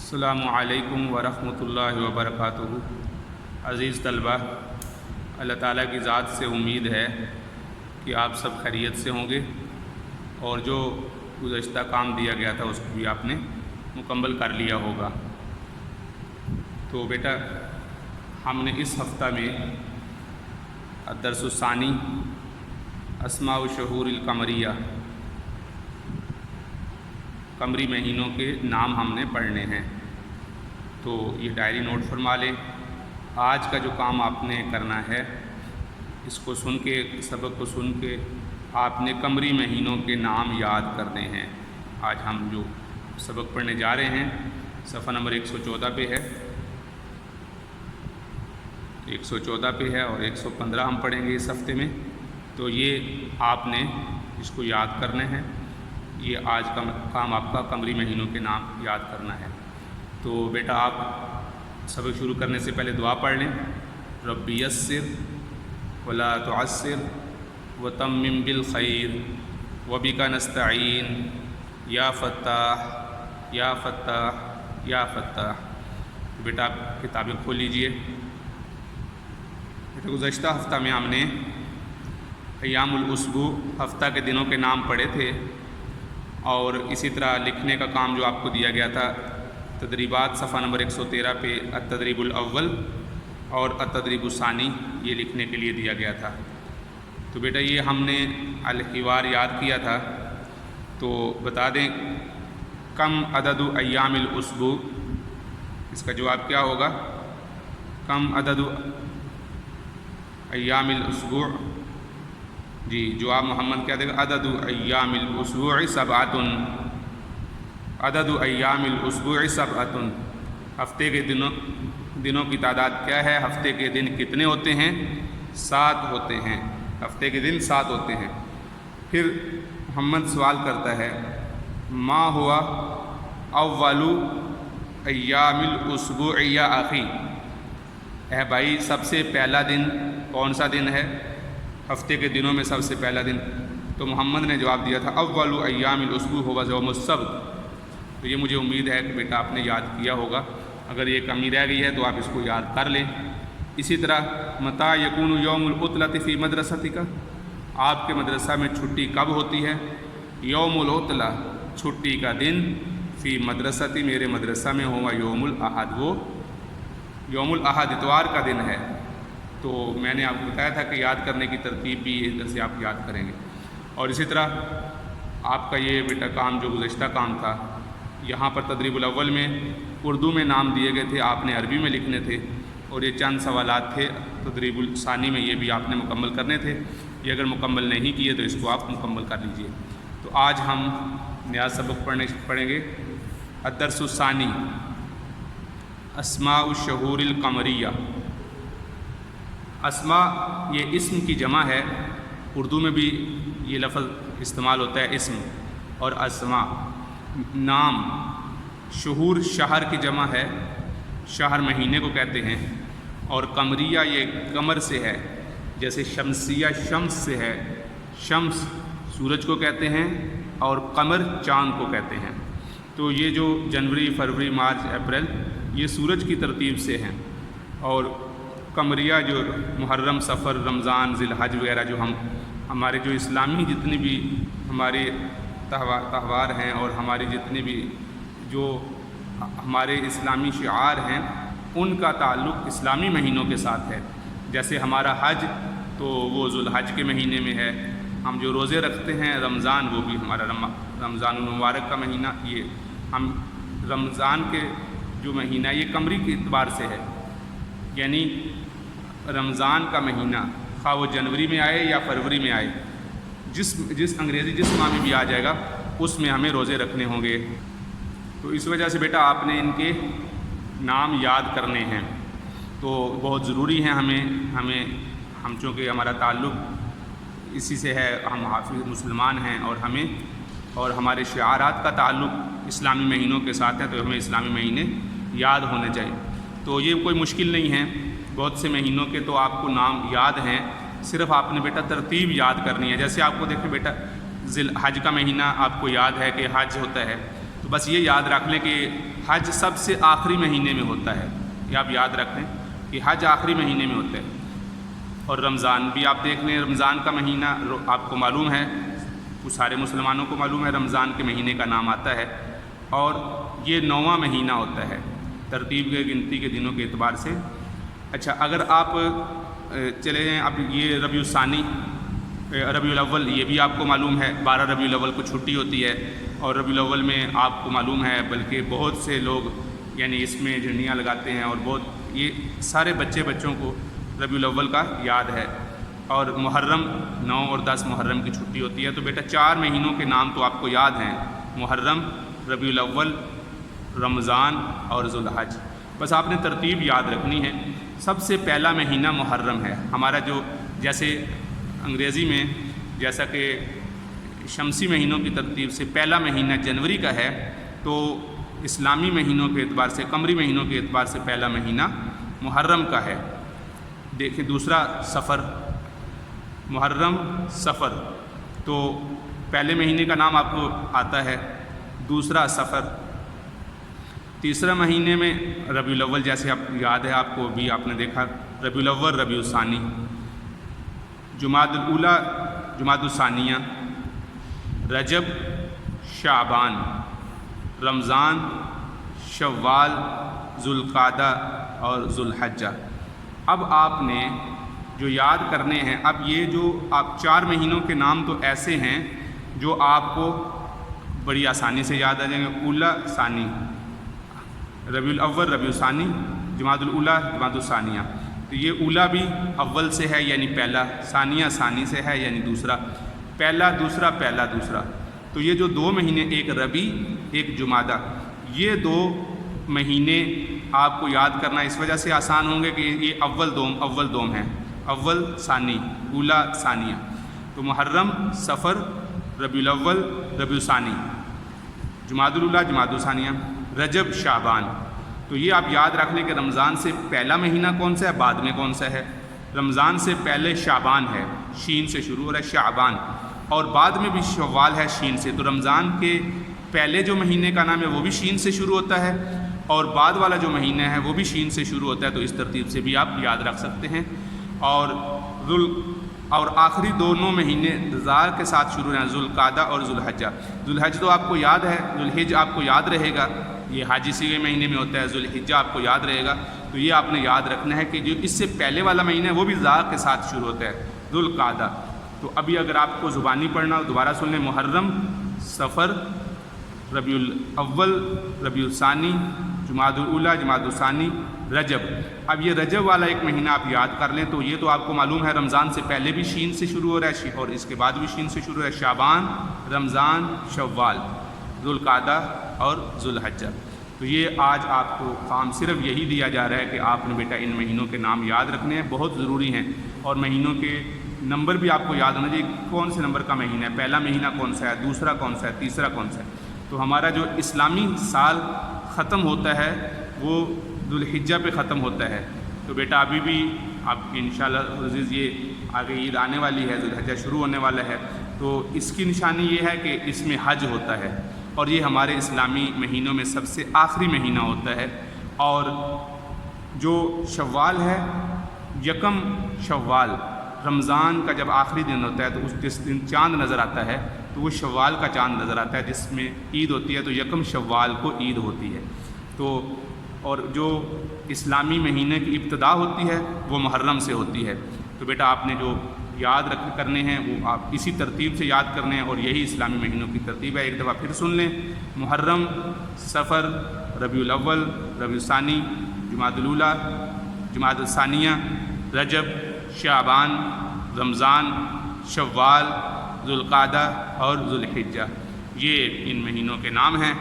السلام علیکم ورحمۃ اللہ وبرکاتہ۔ عزیز طلبہ، اللہ تعالیٰ کی ذات سے امید ہے کہ آپ سب خیریت سے ہوں گے اور جو گزشتہ کام دیا گیا تھا اس کو بھی آپ نے مکمل کر لیا ہوگا۔ تو بیٹا، ہم نے اس ہفتہ میں الدرس الثانی اسماء الشہور القمریہ، قمری مہینوں کے نام ہم نے پڑھنے ہیں، تو یہ ڈائری نوٹ فرما لیں۔ آج کا جو کام آپ نے کرنا ہے، اس کو سن کے، سبق کو سن کے آپ نے قمری مہینوں کے نام یاد کرنے ہیں۔ آج ہم جو سبق پڑھنے جا رہے ہیں صفحہ نمبر 114 پہ ہے، 114 پہ ہے اور 115 ہم پڑھیں گے اس ہفتے میں۔ تو یہ آپ نے اس کو یاد کرنے ہیں۔ یہ آج کا کام آپ کا قمری مہینوں کے نام یاد کرنا ہے۔ تو بیٹا، آپ سبق شروع کرنے سے پہلے دعا پڑھ لیں۔ رب یسر ولا تعسر وتمم بالخیر وبک نستعین یا فتاح یا فتاح یا فتاح۔ بیٹا، آپ کتابیں کھول لیجئے۔ بیٹا، گزشتہ ہفتہ میں ہم نے ایام الاسبوع، ہفتہ کے دنوں کے نام پڑھے تھے، اور اسی طرح لکھنے کا کام جو آپ کو دیا گیا تھا، تدریبات صفحہ نمبر 113 پہ التدریب الاول اور التدریب الثانی، یہ لکھنے کے لیے دیا گیا تھا۔ تو بیٹا، یہ ہم نے الحوار یاد کیا تھا، تو بتا دیں کم عدد ایام الاسبوع، اس کا جواب کیا ہوگا؟ کم عدد ایام الاسبوع، جی جواب محمد کیا دے گا؟ عدد ایام الاسبوع سبعۃ، عدد ایام الاسبوع سبعۃ۔ ہفتے کے دنوں کی تعداد کیا ہے؟ ہفتے کے دن کتنے ہوتے ہیں؟ 7 ہوتے ہیں۔ ہفتے کے دن 7 ہوتے ہیں۔ پھر محمد سوال کرتا ہے، ما ہوا اول ایام الاسبوع یا اخی؟ اے بھائی، سب سے پہلا دن کون سا دن ہے ہفتے کے دنوں میں؟ سب سے پہلا دن تو محمد نے جواب دیا تھا اول ایام الاسبوع ہوا یوم السبت۔ تو یہ مجھے امید ہے کہ بیٹا آپ نے یاد کیا ہوگا۔ اگر یہ کمی رہ گئی ہے تو آپ اس کو یاد کر لیں۔ اسی طرح متى یکون یوم العطلۃ فی مدرستک، آپ کے مدرسہ میں چھٹی کب ہوتی ہے؟ یوم العطلہ، چھٹی کا دن، فی مدرستی، میرے مدرسہ میں ہوا یوم الاحد، وہ یوم الاحد اتوار کا دن ہے۔ تو میں نے آپ کو بتایا تھا کہ یاد کرنے کی ترتیب بھی ادھر سے آپ یاد کریں گے۔ اور اسی طرح آپ کا یہ بیٹا کام جو گزشتہ کام تھا، یہاں پر تدریب الاول میں اردو میں نام دیے گئے تھے، آپ نے عربی میں لکھنے تھے، اور یہ چند سوالات تھے تدریب الثانی میں، یہ بھی آپ نے مکمل کرنے تھے۔ یہ اگر مکمل نہیں کیے تو اس کو آپ مکمل کر لیجئے۔ تو آج ہم نیا سبق پڑھیں گے، الدرس الثانی اسماء الشہور القمریہ۔ اسماء یہ اسم کی جمع ہے، اردو میں بھی یہ لفظ استعمال ہوتا ہے، اسم اور اسماء، نام۔ شہور شہر کی جمع ہے، شہر مہینے کو کہتے ہیں، اور قمریہ یہ قمر سے ہے، جیسے شمسیہ شمس سے ہے، شمس سورج کو کہتے ہیں اور قمر چاند کو کہتے ہیں۔ تو یہ جو جنوری، فروری، مارچ، اپریل، یہ سورج کی ترتیب سے ہیں، اور قمریہ جو محرم، سفر، رمضان، ذی الحج وغیرہ، جو ہمارے جو اسلامی جتنی بھی ہمارے تہوار ہیں اور ہماری جتنی بھی جو ہمارے اسلامی شعار ہیں، ان کا تعلق اسلامی مہینوں کے ساتھ ہے۔ جیسے ہمارا حج تو وہ ذو الحج کے مہینے میں ہے، ہم جو روزے رکھتے ہیں رمضان، وہ بھی ہمارا رمضان المبارک کا مہینہ، یہ ہم رمضان کے جو مہینہ یہ قمری کے اعتبار سے ہے، یعنی رمضان کا مہینہ خواہ وہ جنوری میں آئے یا فروری میں آئے، جس انگریزی جس ماہ میں بھی آ جائے گا، اس میں ہمیں روزے رکھنے ہوں گے۔ تو اس وجہ سے بیٹا آپ نے ان کے نام یاد کرنے ہیں، تو بہت ضروری ہیں ہم چونکہ ہمارا تعلق اسی سے ہے، ہم حافظ مسلمان ہیں، اور ہمارے شعارات کا تعلق اسلامی مہینوں کے ساتھ ہے، تو ہمیں اسلامی مہینے یاد ہونے چاہیے۔ تو یہ کوئی مشکل نہیں ہے، بہت سے مہینوں کے تو آپ کو نام یاد ہیں، صرف آپ نے بیٹا ترتیب یاد کرنی ہے۔ جیسے آپ کو دیکھیں بیٹا، ذی الحج کا مہینہ آپ کو یاد ہے کہ حج ہوتا ہے، تو بس یہ یاد رکھ لیں کہ حج سب سے آخری مہینے میں ہوتا ہے، یہ آپ یاد رکھ لیں کہ حج آخری مہینے میں ہوتا ہے۔ اور رمضان بھی آپ دیکھ لیں، رمضان کا مہینہ آپ کو معلوم ہے، وہ سارے مسلمانوں کو معلوم ہے رمضان کے مہینے کا نام آتا ہے، اور یہ 9واں مہینہ ہوتا ہے ترتیب کے گنتی کے دنوں کے اعتبار سے۔ اچھا، اگر آپ چلے جائیں اب یہ ربیع الثانی، ربیع الاول یہ بھی آپ کو معلوم ہے، 12 ربیع الاول کو چھٹی ہوتی ہے، اور ربیع الاول میں آپ کو معلوم ہے بلکہ بہت سے لوگ یعنی اس میں جھنڈیاں لگاتے ہیں، اور بہت یہ سارے بچوں کو ربیع الاول کا یاد ہے۔ اور محرم 9 اور 10 محرم کی چھٹی ہوتی ہے۔ تو بیٹا 4 مہینوں کے نام تو آپ کو یاد ہیں، محرم، ربیع الاول، رمضان اور ذوالحج۔ بس آپ نے ترتیب یاد رکھنی ہے۔ سب سے پہلا مہینہ محرم ہے ہمارا، جو جیسے انگریزی میں جیسا کہ شمسی مہینوں کی ترتیب سے پہلا مہینہ جنوری کا ہے، تو اسلامی مہینوں کے اعتبار سے، قمری مہینوں کے اعتبار سے پہلا مہینہ محرم کا ہے۔ دیکھیں دوسرا صفر، محرم صفر، تو پہلے مہینے کا نام آپ کو آتا ہے، دوسرا صفر۔ تیسرا مہینے میں ربیع الاول، جیسے آپ یاد ہے آپ کو بھی آپ نے دیکھا، ربیع الاول، ربیع الثانی، جمادی الاولیٰ، جمادی الثانیہ، رجب، شعبان، رمضان، شوال، ذوالقعدہ اور ذوالحجہ۔ اب آپ نے جو یاد کرنے ہیں، اب یہ جو آپ 4 مہینوں کے نام تو ایسے ہیں جو آپ کو بڑی آسانی سے یاد آ جائیں گے۔ اولیٰ، ثانی، ربیع الاول، ربیع الثانی، جمادی الاولیٰ، جمادی الثانیہ۔ تو یہ اولیٰ بھی اول سے ہے یعنی پہلا، ثانیہ ثانی سے ہے یعنی دوسرا، پہلا دوسرا، پہلا دوسرا۔ تو یہ جو 2 مہینے، ایک ربیع ایک جمادہ، یہ 2 مہینے آپ کو یاد کرنا اس وجہ سے آسان ہوں گے کہ یہ اول دوم ہیں، اول ثانی، اولیٰ ثانیہ۔ تو محرم، صفر، ربیع الاول، ربیع الثانی، جمادی الاولیٰ، جمادی الثانیہ، رجب، شعبان۔ تو یہ آپ یاد رکھ لیں کہ رمضان سے پہلا مہینہ کون سا ہے، بعد میں کون سا ہے۔ رمضان سے پہلے شعبان ہے، شین سے شروع ہو رہا ہے شعبان، اور بعد میں بھی شوال ہے شین سے۔ تو رمضان کے پہلے جو مہینے کا نام ہے وہ بھی شین سے شروع ہوتا ہے، اور بعد والا جو مہینہ ہے وہ بھی شین سے شروع ہوتا ہے۔ تو اس ترتیب سے بھی آپ یاد رکھ سکتے ہیں۔ اور آخری دونوں مہینے ذال کے ساتھ شروع ہیں، ذوالقعدہ اور ذوالحجہ۔ ذوالحج تو آپ کو یاد ہے، ذوالحج آپ کو یاد رہے گا، یہ حج اسی کے مہینے میں ہوتا ہے، ذوالحجہ آپ کو یاد رہے گا۔ تو یہ آپ نے یاد رکھنا ہے کہ جو اس سے پہلے والا مہینہ ہے وہ بھی ذال کے ساتھ شروع ہوتا ہے، ذوالقعدہ۔ تو ابھی اگر آپ کو زبانی پڑھنا ہو دوبارہ سن لیں، محرم، صفر، ربیع الاول، ربیع الثانی، جمادی الاولیٰ، جمادی الثانی، رجب۔ اب یہ رجب والا ایک مہینہ آپ یاد کر لیں، تو یہ تو آپ کو معلوم ہے رمضان سے پہلے بھی شین سے شروع ہو رہا ہے اور اس کے بعد بھی شین سے شروع ہے، شعبان، رمضان، شوال، ذوالقعدہ اور ذوالحجہ۔ تو یہ آج آپ کو کام صرف یہی دیا جا رہا ہے کہ آپ نے بیٹا ان مہینوں کے نام یاد رکھنے ہیں، بہت ضروری ہیں، اور مہینوں کے نمبر بھی آپ کو یاد ہونا چاہیے، کون سے نمبر کا مہینہ ہے، پہلا مہینہ کون سا ہے، دوسرا کون سا ہے، تیسرا کون سا ہے۔ تو ہمارا جو اسلامی سال ختم ہوتا ہے وہ ذوالحجہ پہ ختم ہوتا ہے۔ تو بیٹا ابھی بھی آپ کی انشاءاللہ عزیز یہ آگے عید آنے والی ہے، ذوالحجہ شروع ہونے والا ہے، تو اس کی نشانی یہ ہے کہ اس میں حج ہوتا ہے، اور یہ ہمارے اسلامی مہینوں میں سب سے آخری مہینہ ہوتا ہے۔ اور جو شوال ہے، یکم شوال، رمضان کا جب آخری دن ہوتا ہے تو جس دن چاند نظر آتا ہے تو وہ شوال کا چاند نظر آتا ہے جس میں عید ہوتی ہے، تو یکم شوال کو عید ہوتی ہے۔ تو اور جو اسلامی مہینے کی ابتدا ہوتی ہے وہ محرم سے ہوتی ہے۔ تو بیٹا آپ نے جو یاد کرنے ہیں وہ آپ اسی ترتیب سے یاد کرنے ہیں، اور یہی اسلامی مہینوں کی ترتیب ہے۔ ایک دفعہ پھر سن لیں، محرم، صفر، ربیع الاول، ربیع الثانی، جمادی الاولیٰ، جمادی الثانیہ، رجب، شعبان، رمضان، شوال، ذوالقعدہ اور ذوالحجہ، یہ ان مہینوں کے نام ہیں۔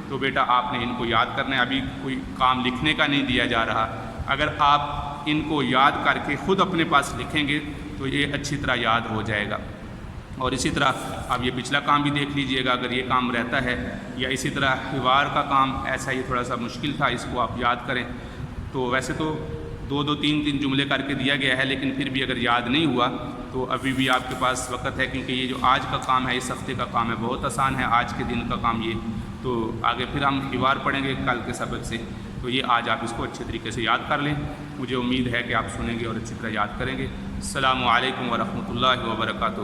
تو بیٹا آپ نے ان کو یاد کرنا ہے، ابھی کوئی کام لکھنے کا نہیں دیا جا رہا۔ اگر آپ ان کو یاد کر کے خود اپنے پاس لکھیں گے تو یہ اچھی طرح یاد ہو جائے گا۔ اور اسی طرح آپ یہ پچھلا کام بھی دیکھ لیجئے گا اگر یہ کام رہتا ہے، یا اسی طرح حوار کا کام ایسا ہی تھوڑا سا مشکل تھا، اس کو آپ یاد کریں۔ تو ویسے تو 2 3 جملے کر کے دیا گیا ہے، لیکن پھر بھی اگر یاد نہیں ہوا تو ابھی بھی آپ کے پاس وقت ہے، کیونکہ یہ جو آج کا کام ہے، اس ہفتے کا کام ہے، بہت آسان ہے، آج کے دن کا کام یہ تو آگے پھر ہم حوار پڑھیں گے کل کے سبق سے، تو یہ آج آپ اس کو اچھے طریقے سے یاد کر لیں، مجھے امید ہے کہ آپ سنیں گے اور اچھی طرح یاد کریں گے۔ السلام علیکم ورحمۃ اللہ وبرکاتہ۔